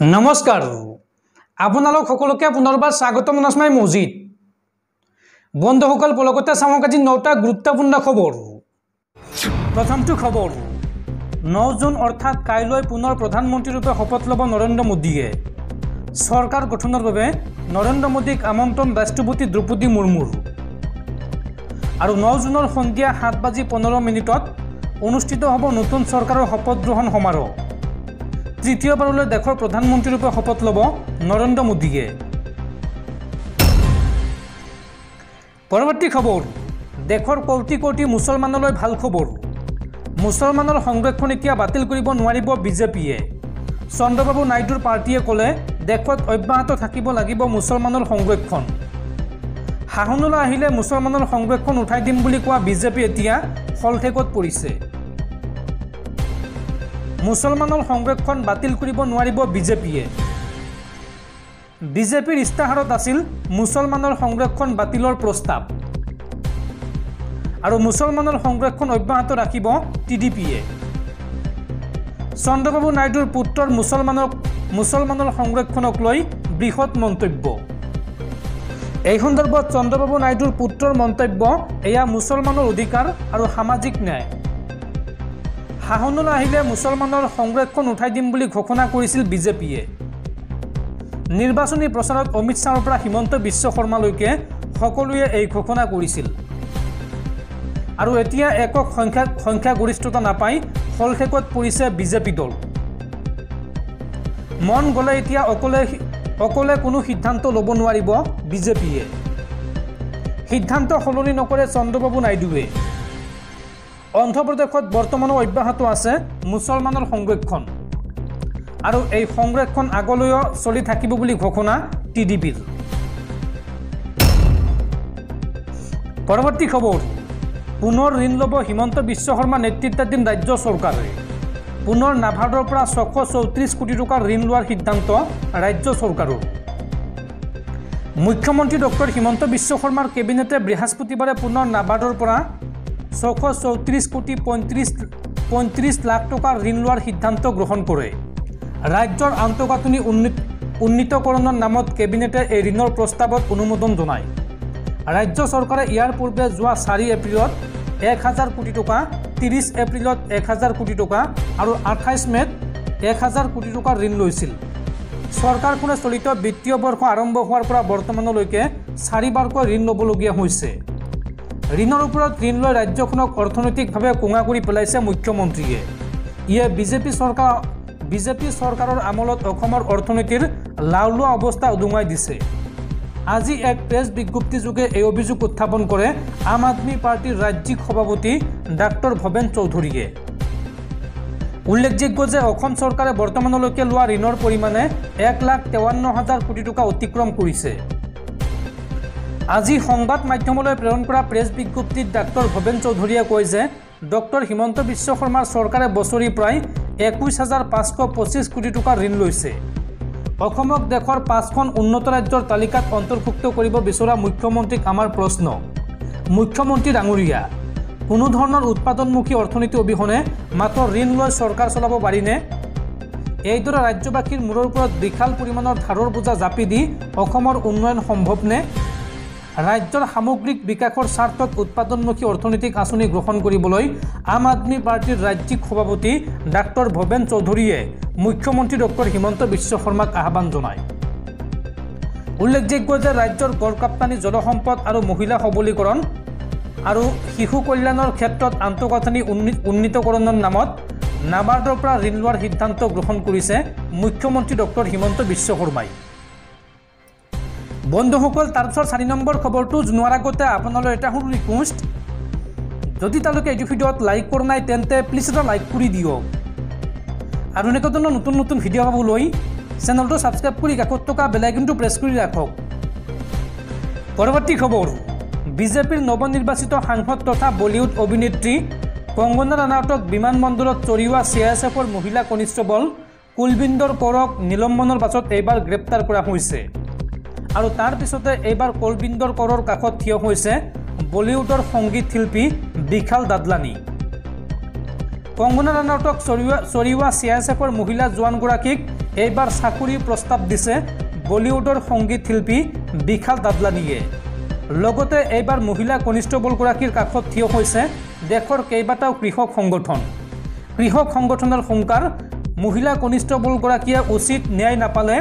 नमस्कार आपनालोक सकलोके पुनर्बार स्वागतम नाजमाई मजिद बंधुसकल पलकते चाওক আজি 9টা गुरुत्वपूर्ण खबर। प्रथमটো खबर 9 जून अर्थात काइলৈ पुनर प्रधानमंत्री रूपे शपथ लब नरेंद्र मोदीये। सरकार गठনৰ বাবে नरेंद्र मोदीक आमंत्रण राष्ट्रपति द्रौपदी मुर्मुर और 9 जूनर सन्धिया 7:15 अनुष्ठित हब नतुन सरकाৰৰ शपथ ग्रहण समारोह। तृतीयबारলৈ देशৰ प्रधानमंत्री रूपे शपथ लब नरेंद्र मोदीये। परवर्ती खबर देशर कोटी कोटी मुसलमानলৈ ভাল खबर। मुसलमाনৰ সংৰক্ষণ এতিয়া বাতিল কৰিব নোৱাৰিব বিজেপিয়ে। চন্দ্ৰবাবু নাইডুৰ পাৰ্টিয়ে ক'লে দেশত অব্যাহত থাকিব লাগিব মুছলমানৰ সংৰক্ষণ। শাসনলৈ আহিলে মুছলমানৰ সংৰক্ষণ উঠাই দিম বুলি কোৱা বিজেপি এতিয়া ফলঠেকত পৰিছে। मुसलमाনৰ সংৰক্ষণ বাতিল কৰিব নোৱাৰিব বিজেপিয়ে। বিজেপিৰ ইস্তাহাৰত আছিল মুছলমানৰ সংৰক্ষণ বাতিলৰ প্ৰস্তাৱ আৰু মুছলমানৰ সংৰক্ষণ অব্যাহত ৰাখিব টিডিপিয়ে। চন্দ্ৰবাবু নাইডুৰ পুত্ৰৰ মুছলমানৰ সংৰক্ষণক লৈ বৃহৎ মন্তব্য। এই সন্দৰ্ভত চন্দ্ৰবাবু নাইডুৰ পুত্ৰৰ মন্তব্য এয়া মুছলমানৰ অধিকাৰ আৰু সামাজিক ন্যায়। শাসনলৈ আহিলে মুছলমানৰ সংৰক্ষণ উঠাই দিম বুলি ঘোষণা কৰিছিল বিজেপিয়ে। নিৰ্বাচনী প্ৰচাৰত অমিত শ্বাহৰ পৰা হিমন্ত বিশ্ব শৰ্মালৈকে সকলোৱে এই ঘোষণা কৰিছিল আৰু এতিয়া একক সংখ্যাগৰিষ্ঠতা নাপাই ফলঠেকত পৰিছে বিজেপি দল। মন গ'লে এতিয়া অকলে কোনো সিদ্ধান্ত ল'ব নোৱাৰিব বিজেপিয়ে। সিদ্ধান্ত সলনি নকৰে চন্দ্ৰবাবু নাইডুৱে। অন্ধ্ৰপ্ৰদেশত বৰ্তমানো অব্যাহত আছে মুছলমানৰ সংৰক্ষণ আৰু এই সংৰক্ষণ আগলৈও চলি থাকিব বুলি ঘোষণা টিডিপিৰ। পৰৱৰ্তী খবৰ পুনৰ ঋণ ল'ব হিমন্ত বিশ্ব শৰ্মা নেতৃত্বাধীন ৰাজ্য চৰকাৰে। পুনৰ নাবাৰ্ডৰ পৰা 634 কোটি টকাৰ ঋণ লোৱাৰ সিদ্ধান্ত ৰাজ্য চৰকাৰৰ। মুখ্যমন্ত্ৰী ডক্টৰ হিমন্ত বিশ্ব শৰ্মাৰ কেবিনেটে বৃহস্পতিবাৰে পুনৰ নাবাৰ্ডৰ পৰা 634 কোটি 35 লাখ টকাৰ ঋণ লোৱাৰ সিদ্ধান্ত গ্ৰহণ কৰে। ৰাজ্যৰ আন্তঃগাঁথনি উন্নীতকৰণৰ নামত কেবিনেটে এই ঋণৰ প্ৰস্তাৱত অনুমোদন জনায়। ৰাজ্য চৰকাৰে ইয়াৰ পূৰ্বে যোৱা 4 এপ্ৰিলত 1000 কোটি টকা, 30 এপ্ৰিলত 1000 কোটি টকা আৰু 28 মেত 1000 কোটি টকাৰ ঋণ লৈছিল। চৰকাৰখনে চলিত বিত্তীয় বৰ্ষ আৰম্ভ হোৱাৰ পৰা বৰ্তমানলৈকে 4বাৰকৈ ঋণ ল'বলগীয়া হৈছে। ঋণৰ ওপৰত ঋণ লৈ ৰাজ্যখনক অৰ্থনৈতিকভাৱে কোঙা কৰি পেলাইছে মুখ্যমন্ত্ৰীয়ে। ইয়ে বিজেপি চৰকাৰৰ আমলত অসমৰ অৰ্থনীতিৰ লাওলোৱা অৱস্থা উদুঙাই দিছে। আজি এক প্ৰেছ বিজ্ঞপ্তিযোগে এই অভিযোগ উত্থাপন কৰে আম আদমি পাৰ্টিৰ ৰাজ্যিক সভাপতি ডাক্তৰ ভৱেন চৌধুৰীয়ে। উল্লেখযোগ্য যে অসম চৰকাৰে বৰ্তমানলৈকে লোৱা ঋণৰ পৰিমাণে 1,53,000 কোটি টকা অতিক্ৰম কৰিছে। আজি সংবাদ মাধ্যমলৈ প্ৰেৰণ কৰা প্ৰেছ বিজ্ঞপ্তিত ডাক্তৰ ভৱেন চৌধুৰীয়ে কয় যে ডক্টৰ হিমন্ত বিশ্ব শৰ্মাৰ চৰকাৰে বছৰি প্ৰায় 21,525 কোটি টকাৰ ঋণ লৈছে। অসমক দেশৰ 5খন উন্নত ৰাজ্যৰ তালিকাত অন্তৰ্ভুক্ত কৰিব বিচৰা মুখ্যমন্ত্ৰীক আমাৰ প্ৰশ্ন, মুখ্যমন্ত্ৰী ডাঙৰীয়া, কোনো ধৰণৰ উৎপাদনমুখী অৰ্থনীতি অবিহনে মাত্ৰ ঋণ লৈ চৰকাৰ চলাব পাৰিনে? এইদৰে ৰাজ্যবাসীৰ মূৰৰ ওপৰত বিশাল পৰিমাণৰ ধাৰৰ বোজা জাপি দি অসমৰ উন্নয়ন সম্ভৱনে? ৰাজ্যৰ সামগ্ৰিক বিকাশৰ স্বাৰ্থত উৎপাদনমুখী অৰ্থনৈতিক আঁচনি গ্ৰহণ কৰিবলৈ আম আদমি পাৰ্টিৰ ৰাজ্যিক সভাপতি ডাক্তৰ ভৱেন চৌধুৰীয়ে মুখ্যমন্ত্ৰী ডক্টৰ হিমন্ত বিশ্ব শৰ্মাক আহ্বান জনায়। উল্লেখযোগ্য যে ৰাজ্যৰ গড়কাপ্তানি, জলসম্পদ আৰু মহিলা সবলীকৰণ আৰু শিশু কল্যাণৰ ক্ষেত্ৰত আন্তঃগাঁথনি উন্নীতকৰণৰ নামত নাবাৰ্ডৰ পৰা ঋণ লোৱাৰ সিদ্ধান্ত গ্ৰহণ কৰিছে মুখ্যমন্ত্ৰী ডক্টৰ হিমন্ত বিশ্ব শৰ্মাই। বন্ধুসকল, তাৰপিছত 4 নম্বৰ খবৰটো জনোৱাৰ আগতে আপোনালৈ এটা সৰু ৰিকুৱেষ্ট, যদি তেওঁলোকে এইটো ভিডিঅ'ত লাইক কৰা নাই তেন্তে প্লিজ এটা লাইক কৰি দিয়ক আৰু এনেকুৱা ধৰণৰ নতুন নতুন ভিডিঅ' পাবলৈ চেনেলটো ছাবস্ক্ৰাইব কৰি কাষত থকা বেল আইকনটো প্ৰেছ কৰি ৰাখক। পৰৱৰ্তী খবৰ বিজেপিৰ নৱনিৰ্বাচিত সাংসদ তথা বলিউড অভিনেত্ৰী কংগনা ৰানাৱটক বিমানবন্দৰত চৰিওৱা CISFৰ মহিলা কনিষ্টবল কুলবিন্দৰ কৰক নিলম্বনৰ পাছত এইবাৰ গ্ৰেপ্তাৰ কৰা হৈছে আৰু তাৰ পিছতে এইবাৰ কুলবিন্দৰ কৰৰ কাষত থিয় হৈছে বলিউডৰ সংগীত শিল্পী বিশাল দাদলানী। কংগনা ৰানাৱটক চৰিওৱা CISFৰ মহিলা জোৱানগৰাকীক এইবাৰ চাকৰিৰ প্ৰস্তাৱ দিছে বলিউডৰ সংগীত শিল্পী বিশাল দাদলানীয়ে। লগতে এইবাৰ মহিলা কনিষ্টেবলগৰাকীৰ কাষত থিয় হৈছে দেশৰ কেইবাটাও কৃষক সংগঠন। কৃষক সংগঠনৰ হুংকাৰ, মহিলা কনিষ্টেবলগৰাকীয়ে উচিত ন্যায় নাপালে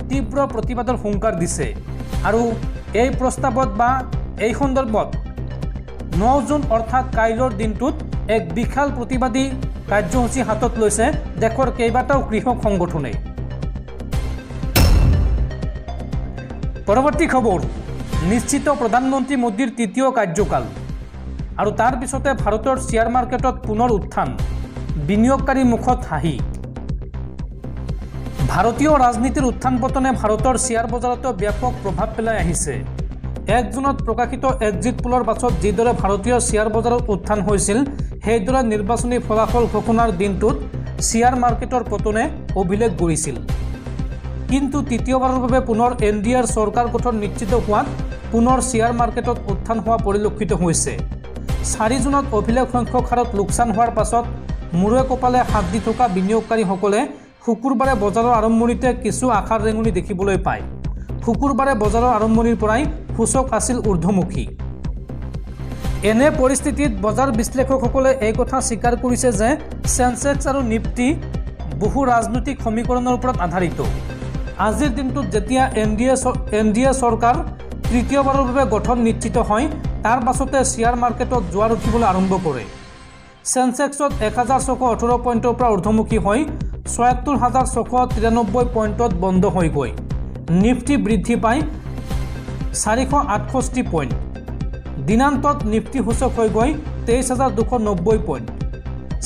তীব্ৰ প্ৰতিবাদৰ হুংকাৰ দিছে। আৰু এই প্ৰস্তাৱত বা এই সন্দৰ্ভত 9 জুন অৰ্থাৎ কাইলৰ দিনটোত এক বিশাল প্ৰতিবাদী কাৰ্যসূচী হাতত লৈছে দেশৰ কেইবাটাও কৃষক সংগঠনে। পৰৱৰ্তী খবৰ, নিশ্চিত প্ৰধানমন্ত্ৰী মোদীৰ তৃতীয় কাৰ্যকাল। আৰু তাৰ পিছতে ভাৰতৰ শ্বেয়াৰ মাৰ্কেটত পুনৰ উত্থান, বিনিয়োগকাৰীৰ মুখত হাঁহি। ভাৰতীয় ৰাজনীতিৰ উত্থান পতনে ভাৰতৰ শ্বেয়াৰ বজাৰতো ব্যাপক প্ৰভাৱ পেলাই আহিছে। 1 জুনত প্ৰকাশিত এক্সিট পোলৰ পাছত যিদৰে ভাৰতীয় শ্বেয়াৰ বজাৰত উত্থান হৈছিল, সেইদৰে নিৰ্বাচনী ফলাফল ঘোষণাৰ দিনটোত শ্বেয়াৰ মাৰ্কেটৰ পতনে অভিলেখ গঢ়িছিল। কিন্তু তৃতীয়বাৰৰ বাবে পুনৰ NDAৰ চৰকাৰ গঠন নিশ্চিত হোৱাত পুনৰ শ্বেয়াৰ মাৰ্কেটত উত্থান হোৱা পৰিলক্ষিত হৈছে। 4 জুনত অভিলেখ সংখ্যক হাৰত লোকচান হোৱাৰ পাছত মূৰে কপালে হাত দি থকা বিনিয়োগকাৰীসকলে শুকুৰবাৰে বজাৰৰ আৰম্ভণিতে কিছু আশাৰ ৰেঙনি দেখিবলৈ পায়। শুকুৰবাৰে বজাৰৰ আৰম্ভণিৰ পৰাই সূচক আছিল ঊৰ্ধ্বমুখী। এনে পৰিস্থিতিত বজাৰ বিশ্লেষকসকলে এই কথা স্বীকাৰ কৰিছে যে সেন্সেক্স আৰু নিফটি বহু ৰাজনৈতিক সমীকৰণৰ ওপৰত আধাৰিত। আজিৰ দিনটোত যেতিয়া NDA চৰকাৰ তৃতীয়বাৰৰ বাবে গঠন নিশ্চিত হয়, তাৰ পাছতে শ্বেয়াৰ মাৰ্কেটত জোৱাৰ উঠিবলৈ আৰম্ভ কৰে। সেন্সেক্সত 1618 পইণ্টৰ পৰা ঊৰ্ধ্বমুখী হৈ 74693 পইণ্টত বন্ধ হৈ গৈ নিফটি বৃদ্ধি পায় 468 পইণ্ট। দিনান্তত নিফটি সূচক হৈ গৈ 23290 পইণ্ট।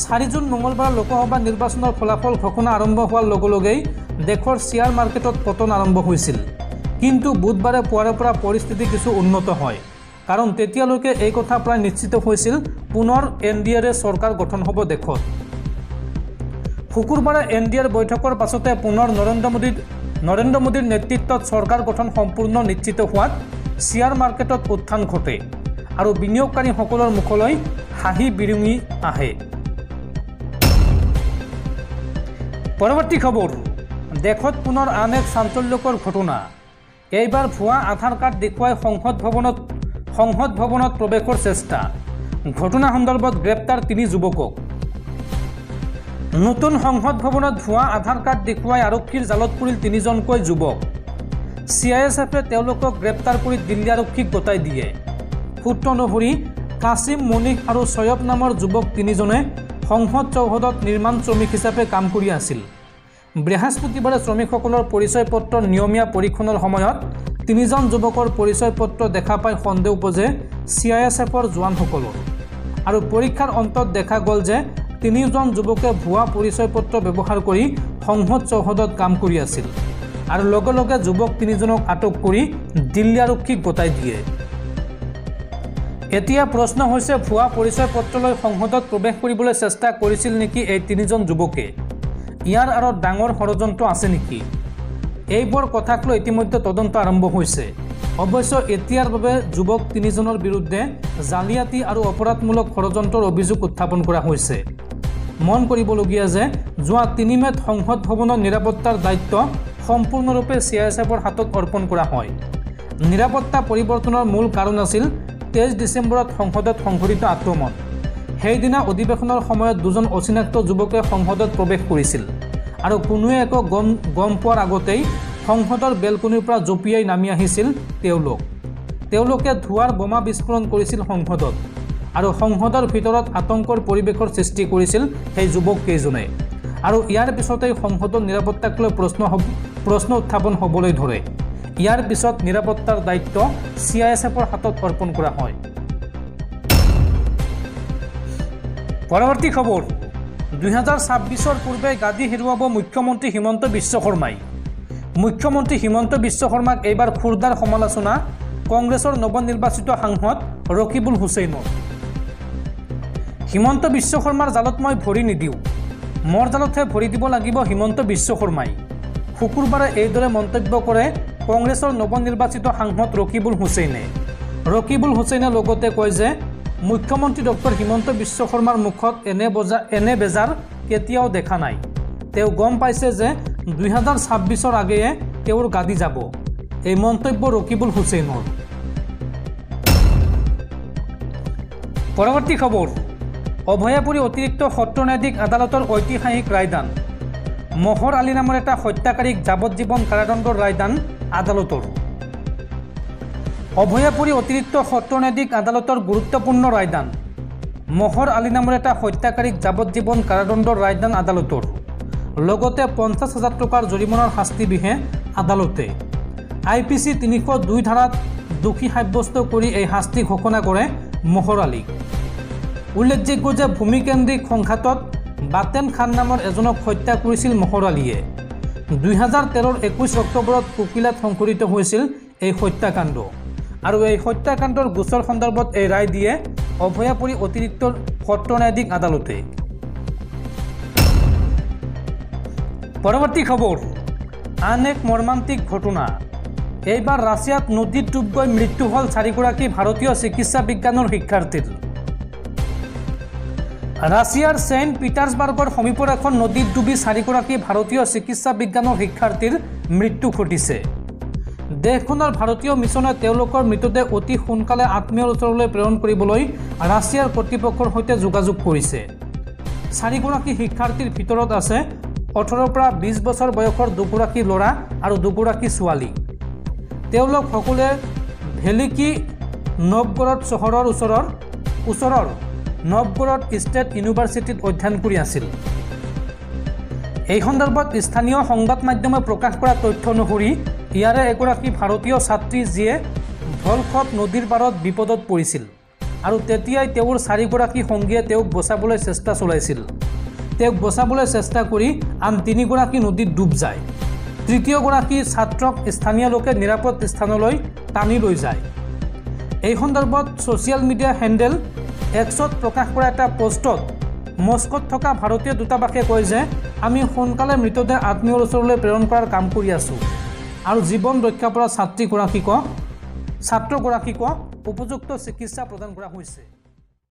4 জুন মঙলবাৰ লোকসভা নিৰ্বাচনৰ ফলাফল ঘোষণা আৰম্ভ হোৱাৰ লগে লগেই দেশৰ শ্বেয়াৰ মাৰ্কেটত পতন আৰম্ভ হৈছিল। কিন্তু বুধবাৰে পুৱাৰে পৰা পৰিস্থিতি কিছু উন্নত হয়, কাৰণ তেতিয়ালৈকে এই কথা প্ৰায় নিশ্চিত হৈছিল পুনৰ NDAৰ চৰকাৰ গঠন হ'ব দেশত। শুকুৰবাৰে NDAৰ বৈঠকৰ পাছতে পুনৰ নৰেন্দ্ৰ মোদীৰ নেতৃত্বত চৰকাৰ গঠন সম্পূৰ্ণ নিশ্চিত হোৱাত শ্বেয়াৰ মাৰ্কেটত উত্থান ঘটে আৰু বিনিয়োগকাৰীসকলৰ মুখলৈ হাঁহি বিৰিঙি আহে। পৰৱৰ্তী খবৰ, দেশত পুনৰ আন এক চাঞ্চল্যকৰ ঘটনা। এইবাৰ ভুৱা আধাৰ কাৰ্ড দেখুৱাই সংসদ ভৱনত প্ৰৱেশৰ চেষ্টা। ঘটনা সন্দৰ্ভত গ্ৰেপ্তাৰ 3 যুৱকক। নতুন সংসদ ভৱনত ভুৱা আধাৰ কাৰ্ড দেখুৱাই আৰক্ষীৰ জালত পৰিল 3জনকৈ যুৱক। CISFে তেওঁলোকক গ্ৰেপ্তাৰ কৰি দিল্লী আৰক্ষীক গতাই দিয়ে। সূত্ৰ অনুসৰি কাছিম, মনিক আৰু ছয়ব নামৰ যুৱক 3জনে সংসদ চৌহদত নিৰ্মাণ শ্ৰমিক হিচাপে কাম কৰি আছিল। বৃহস্পতিবাৰে শ্ৰমিকসকলৰ পৰিচয় পত্ৰৰ নিয়মীয়া পৰীক্ষণৰ সময়ত 3জন যুৱকৰ পৰিচয় পত্ৰ দেখা পাই সন্দেহ উপজে CISFৰ জোৱানসকলৰ। আৰু পৰীক্ষাৰ অন্তত দেখা গ'ল যে 3জন যুৱকে ভুৱা পৰিচয় পত্ৰ ব্যৱহাৰ কৰি সংসদ চৌহদত কাম কৰি আছিল আৰু লগে লগে যুৱক 3জনক আটক কৰি দিল্লী আৰক্ষীক গতাই দিয়ে। এতিয়া প্ৰশ্ন হৈছে, ভুৱা পৰিচয় পত্ৰ লৈ সংসদত প্ৰৱেশ কৰিবলৈ চেষ্টা কৰিছিল নেকি এই 3জন যুৱকে? ইয়াৰ আঁৰত ডাঙৰ ষড়যন্ত্ৰ আছে নেকি? এইবোৰ কথাক লৈ ইতিমধ্যে তদন্ত আৰম্ভ হৈছে। অৱশ্যে এতিয়াৰ বাবে যুৱক 3জনৰ বিৰুদ্ধে জালিয়াতি আৰু অপৰাধমূলক ষড়যন্ত্ৰৰ অভিযোগ উত্থাপন কৰা হৈছে। মন কৰিবলগীয়া যে যোৱা 3 মে'ত সংসদ ভৱনৰ নিৰাপত্তাৰ দায়িত্ব সম্পূৰ্ণৰূপে CISFৰ হাতত অৰ্পণ কৰা হয়। নিৰাপত্তা পৰিৱৰ্তনৰ মূল কাৰণ আছিল 23 ডিচেম্বৰত সংসদত সংঘটিত আক্ৰমণ। সেইদিনা অধিৱেশনৰ সময়ত 2জন অচিনাক্ত যুৱকে সংসদত প্ৰৱেশ কৰিছিল আৰু কোনোৱে একো গম পোৱাৰ আগতেই সংসদৰ বেলকনিৰ পৰা জঁপিয়াই নামি আহিছিল তেওঁলোকে ধোঁৱাৰ বোমা বিস্ফোৰণ কৰিছিল সংসদত আৰু সংসদৰ ভিতৰত আতংকৰ পৰিৱেশৰ সৃষ্টি কৰিছিল সেই যুৱককেইজনে। আৰু ইয়াৰ পিছতেই সংসদৰ নিৰাপত্তাক লৈ প্ৰশ্ন উত্থাপন হ'বলৈ ধৰে। ইয়াৰ পিছত নিৰাপত্তাৰ দায়িত্ব CISFৰ হাতত অৰ্পণ কৰা হয়। পৰৱৰ্তী খবৰ, 2026ৰ পূৰ্বে গাদী হেৰুৱাব মুখ্যমন্ত্ৰী হিমন্ত বিশ্ব শৰ্মাই। মুখ্যমন্ত্ৰী হিমন্ত বিশ্ব শৰ্মাক এইবাৰ খুৰদাৰ সমালোচনা কংগ্ৰেছৰ নৱনিৰ্বাচিত সাংসদ ৰকিবুল হুছেইনৰ। হিমন্ত বিশ্ব শৰ্মাৰ জালত মই ভৰি নিদিওঁ, মোৰ জালতহে ভৰি দিব লাগিব হিমন্ত বিশ্ব শৰ্মাই। শুকুৰবাৰে এইদৰে মন্তব্য কৰে কংগ্ৰেছৰ নৱনিৰ্বাচিত সাংসদ ৰকিবুল হুছেইনে। ৰকিবুল হুছেইনে লগতে কয় যে মুখ্যমন্ত্ৰী ডক্টৰ হিমন্ত বিশ্ব শৰ্মাৰ মুখত এনে বেজাৰ কেতিয়াও দেখা নাই। তেওঁ গম পাইছে যে 2026 আগেয়ে তেওঁৰ গাদী যাব এই মন্তব্য ৰকিবুল হুছেইনৰ। পৰৱৰ্তী খবৰ, অভয়াপুৰী অতিৰিক্ত সত্ৰ ন্যায়াধীশ আদালতৰ ঐতিহাসিক ৰায়দান। মহৰ আলী নামৰ এটা হত্যাকাৰীক যাৱজ্জীৱন কাৰাদণ্ডৰ ৰায়দান আদালতৰ। অভয়াপুৰী অতিৰিক্ত সত্ৰ ন্যায়াধীশ আদালতৰ গুৰুত্বপূৰ্ণ ৰায়দান। মহৰ আলী নামৰ এটা হত্যাকাৰীক যাৱজ্জীৱন কাৰাদণ্ডৰ ৰায়দান আদালতৰ। লগতে 50,000 টকাৰ জৰিমনাৰ শাস্তি বিহে আদালতে। IPC 302 ধাৰাত দোষী সাব্যস্ত কৰি এই শাস্তি ঘোষণা কৰে মহৰ আলীক। উল্লেখযোগ্য যে ভূমিকেন্দ্ৰিক সংঘাতত বাতেন খান নামৰ এজনক হত্যা কৰিছিল মহৰ আলীয়ে। 2013 21 অক্টোবৰত কুকিলাত সংঘটিত হৈছিল এই হত্যাকাণ্ড আৰু এই হত্যাকাণ্ডৰ গোচৰ সন্দৰ্ভত এই ৰায় দিয়ে অভয়াপুৰী অতিৰিক্ত সত্ৰ ন্যায়াধীশ আদালতে। পৰৱৰ্তী খবৰ, আন এক মৰ্মান্তিক ঘটনা। এইবাৰ ৰাছিয়াত নদীত ডুব গৈ মৃত্যু হ'ল 4গৰাকী ভাৰতীয় চিকিৎসা বিজ্ঞানৰ শিক্ষাৰ্থীৰ। ৰাছিয়াৰ ছেইণ্ট পিটাৰ্ছবাৰ্গৰ সমীপৰ এখন নদীত ডুবি 4গৰাকী ভাৰতীয় চিকিৎসা বিজ্ঞানৰ শিক্ষাৰ্থীৰ মৃত্যু ঘটিছে। দেশখনৰ ভাৰতীয় মিছনে তেওঁলোকৰ মৃতদেহ অতি সোনকালে আত্মীয়ৰ ওচৰলৈ প্ৰেৰণ কৰিবলৈ ৰাছিয়াৰ কৰ্তৃপক্ষৰ সৈতে যোগাযোগ কৰিছে। 4গৰাকী শিক্ষাৰ্থীৰ ভিতৰত আছে 18 পৰা 20 বছৰ বয়সৰ 2গৰাকী ল'ৰা আৰু 2গৰাকী ছোৱালী। তেওঁলোক সকলোৱে ভেলিকি নভগৰড চহৰৰ ওচৰৰ নভগৰড ষ্টেট ইউনিভাৰ্চিটিত অধ্যয়ন কৰি আছিল। এই সন্দৰ্ভত স্থানীয় সংবাদ মাধ্যমে প্ৰকাশ কৰা তথ্য অনুসৰি ইয়াৰে এগৰাকী ভাৰতীয় ছাত্ৰী যিয়ে ভলখভ নদীৰ পাৰত বিপদত পৰিছিল আৰু তেতিয়াই তেওঁৰ 4গৰাকী সংগীয়ে তেওঁক বচাবলৈ চেষ্টা চলাইছিল। তেওঁক বচাবলৈ চেষ্টা কৰি আন 3গৰাকী নদীত ডুব যায়। তৃতীয়গৰাকী ছাত্ৰক স্থানীয় লোকে নিৰাপদ স্থানলৈ টানি লৈ যায়। এই সন্দৰ্ভত ছ'চিয়েল মিডিয়া হেণ্ডেল এক্সত প্ৰকাশ কৰা এটা পোষ্টত মস্কোত থকা ভাৰতীয় দূতাবাসে কয় যে আমি সোনকালে মৃতদেহ আত্মীয়ৰ ওচৰলৈ প্ৰেৰণ কৰাৰ কাম কৰি আছোঁ আৰু জীৱন ৰক্ষা পৰা ছাত্ৰগৰাকীক উপযুক্ত চিকিৎসা প্ৰদান কৰা হৈছে।